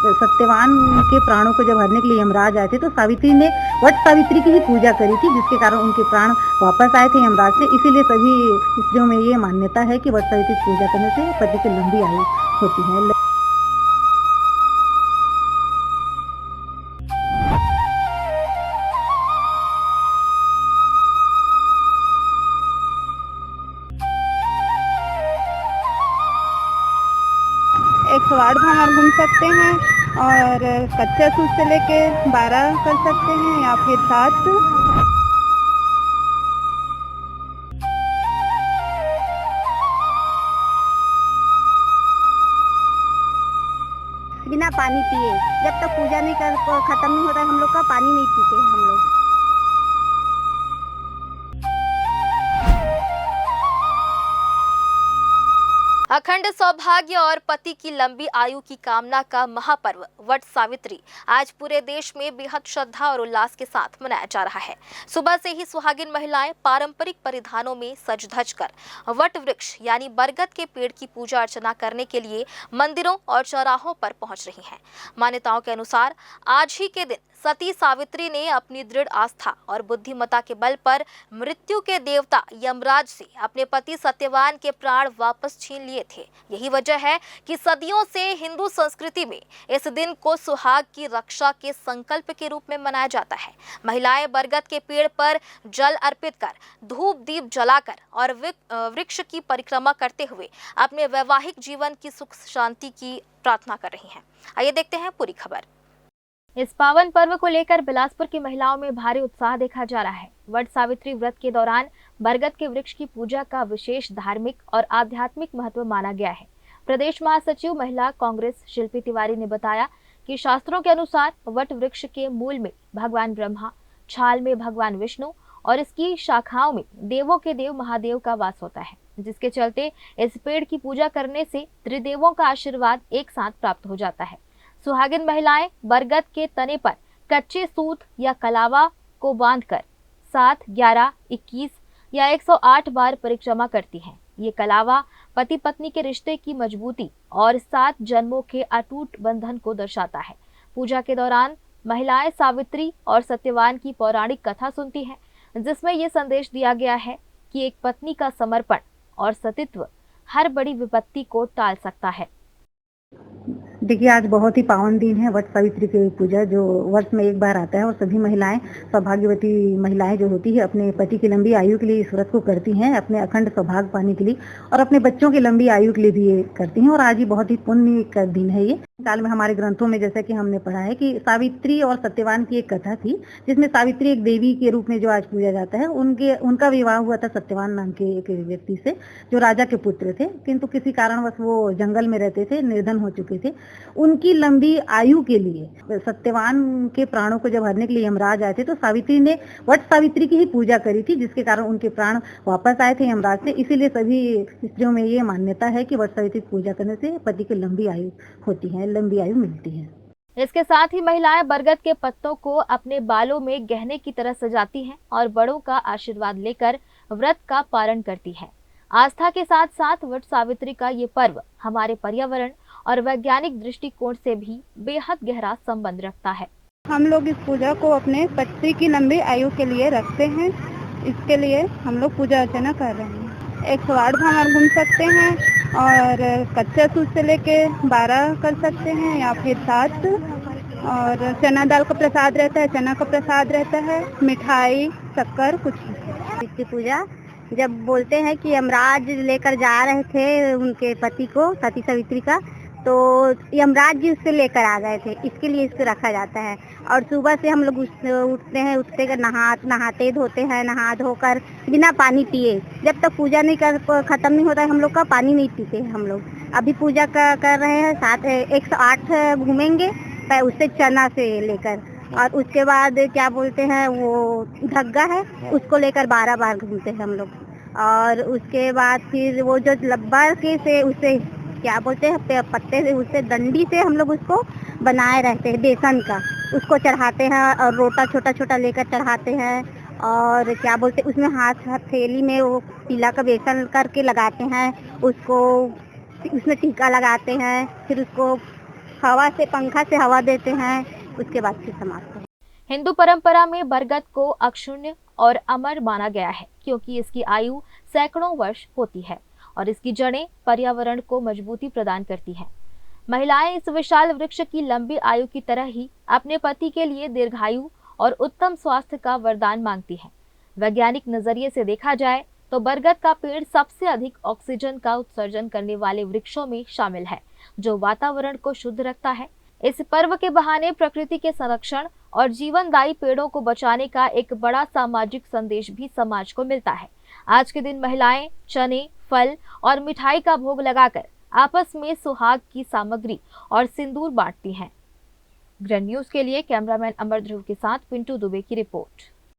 सत्यवान के प्राणों को जब हरने के लिए यमराज आए थे तो सावित्री ने वट सावित्री की ही पूजा करी थी, जिसके कारण उनके प्राण वापस आए थे यमराज से। इसीलिए सभी स्त्रियों में ये मान्यता है कि वट सावित्री की पूजा करने से पति की लंबी आयु होती है। एक 108 भावर घूम सकते हैं और कच्चे सूद से लेके 12 कर सकते हैं या फिर 7। बिना पानी पिए जब तक पूजा नहीं कर खत्म नहीं होता हम लोग का पानी नहीं पीते हम लोग। अखंड सौभाग्य और पति की लंबी आयु की कामना का महापर्व वट सावित्री आज पूरे देश में बेहद श्रद्धा और उल्लास के साथ मनाया जा रहा है। सुबह से ही सुहागिन महिलाएं पारंपरिक परिधानों में सज धज कर वट वृक्ष यानी बरगद के पेड़ की पूजा अर्चना करने के लिए मंदिरों और चौराहों पर पहुंच रही हैं। मान्यताओं के अनुसार आज ही के दिन सती सावित्री ने अपनी दृढ़ आस्था और बुद्धिमता के बल पर मृत्यु के देवता यमराज से अपने पति सत्यवान के प्राण वापस छीन लिए थे। यही वजह है कि सदियों से हिंदू संस्कृति में इस दिन को सुहाग की रक्षा के संकल्प के रूप में मनाया जाता है। महिलाएं बरगद के पेड़ पर जल अर्पित कर, धूप दीप जलाकर और वृक्ष की परिक्रमा करते हुए अपने वैवाहिक जीवन की सुख शांति की प्रार्थना कर रही हैं। आइए देखते हैं पूरी खबर। इस पावन पर्व को लेकर बिलासपुर की महिलाओं में भारी उत्साह देखा जा रहा है। वट सावित्री व्रत के दौरान बरगद के वृक्ष की पूजा का विशेष धार्मिक और आध्यात्मिक महत्व माना गया है। प्रदेश महासचिव महिला कांग्रेस शिल्पी तिवारी ने बताया कि शास्त्रों के अनुसार वट वृक्ष के मूल में भगवान ब्रह्मा, छाल में भगवान विष्णु और इसकी शाखाओं में देवों के देव महादेव का वास होता है, जिसके चलते इस पेड़ की पूजा करने से त्रिदेवों का आशीर्वाद एक साथ प्राप्त हो जाता है। सुहागिन महिलाएं बरगद के तने पर कच्चे सूत या कलावा को बांधकर 7, 11, 21 या 108 बार परिक्रमा करती हैं। ये कलावा पति पत्नी के रिश्ते की मजबूती और 7 जन्मों के अटूट बंधन को दर्शाता है। पूजा के दौरान महिलाएं सावित्री और सत्यवान की पौराणिक कथा सुनती हैं, जिसमें ये संदेश दिया गया है कि एक पत्नी का समर्पण और सतीत्व हर बड़ी विपत्ति को टाल सकता है। देखिए, आज बहुत ही पावन दिन है वट सावित्री की पूजा, जो वर्ष में एक बार आता है और सभी महिलाएं, सौभाग्यवती महिलाएं जो होती है, अपने पति की लंबी आयु के लिए इस व्रत को करती हैं, अपने अखंड सौभाग्य पाने के लिए और अपने बच्चों की लंबी आयु के लिए भी ये करती हैं। और आज ही बहुत ही पुण्य का दिन है। ये काल में हमारे ग्रंथों में जैसा कि हमने पढ़ा है कि सावित्री और सत्यवान की एक कथा थी, जिसमें सावित्री एक देवी के रूप में जो आज पूजा जाता है, उनका विवाह हुआ था सत्यवान नाम के एक व्यक्ति से, जो राजा के पुत्र थे, किंतु किसी कारणवश वो जंगल में रहते थे, निर्धन हो चुके थे। उनकी लंबी आयु के लिए सत्यवान के प्राणों को जब हरने के लिए यमराज आए थे तो सावित्री ने वट सावित्री की ही पूजा करी थी, जिसके कारण उनके प्राण वापस आए थे यमराज से। इसीलिए सभी स्त्रियों में ये मान्यता है कि वट सावित्री की पूजा करने से पति की लंबी आयु होती है, लंबी आयु मिलती है। इसके साथ ही महिलाएं बरगद के पत्तों को अपने बालों में गहने की तरह सजाती हैं और बड़ों का आशीर्वाद लेकर व्रत का पारण करती हैं। आस्था के साथ साथ वट सावित्री का ये पर्व हमारे पर्यावरण और वैज्ञानिक दृष्टिकोण से भी बेहद गहरा संबंध रखता है। हम लोग इस पूजा को अपने पति की लंबी आयु के लिए रखते हैं। इसके लिए हम लोग पूजा अर्चना कर रहे हैं। 108 भावर घूम सकते हैं और कच्चे सूद से लेके 12 कर सकते हैं या फिर 7। और चना दाल का प्रसाद रहता है, चना का प्रसाद रहता है, मिठाई, शक्कर, कुछ सावित्री पूजा जब बोलते हैं कि यमराज लेकर जा रहे थे उनके पति को, सती सावित्री का, तो यमराज जी उससे लेकर आ गए थे, इसके लिए इसको रखा जाता है। और सुबह से हम लोग उठते हैं, उठते कर नहाते धोते हैं, नहा धोकर बिना पानी पिए जब तक पूजा नहीं खत्म नहीं होता है हम लोग का पानी नहीं पीते हम लोग। अभी पूजा कर रहे हैं, 108 घूमेंगे उससे चना से लेकर, और उसके बाद क्या बोलते हैं वो धग्गा है, उसको लेकर 12 बार घूमते हैं हम लोग। और उसके बाद फिर वो जो लब्बर के से उसे क्या बोलते हैं पत्ते से, उससे डंडी से हम लोग उसको बनाए रहते हैं, बेसन का, उसको चढ़ाते हैं और रोटा छोटा छोटा लेकर चढ़ाते हैं। और क्या बोलते हैं उसमें हाथ हथेली में वो पीला का बेसन करके लगाते हैं, उसको उसमें टीका लगाते हैं, फिर उसको हवा से, पंखा से हवा देते हैं, उसके बाद फिर समाप्त हो। हिंदू परंपरा में बरगद को अक्षुण्य और अमर माना गया है, क्योंकि इसकी आयु सैकड़ों वर्ष होती है और इसकी जड़ें पर्यावरण को मजबूती प्रदान करती हैं। महिलाएं इस विशाल वृक्ष की लंबी आयु की तरह ही अपने पति के लिए दीर्घायु और उत्तम स्वास्थ्य का वरदान मांगती हैं। वैज्ञानिक नजरिए से देखा जाए तो बरगद का पेड़ सबसे अधिक ऑक्सीजन का उत्सर्जन करने वाले वृक्षों में शामिल है, जो वातावरण को शुद्ध रखता है। इस पर्व के बहाने प्रकृति के संरक्षण और जीवनदायी पेड़ों को बचाने का एक बड़ा सामाजिक संदेश भी समाज को मिलता है। आज के दिन महिलाएं चने, फल और मिठाई का भोग लगाकर आपस में सुहाग की सामग्री और सिंदूर बांटती हैं। ग्रैंड न्यूज के लिए कैमरामैन अमर ध्रुव के साथ पिंटू दुबे की रिपोर्ट।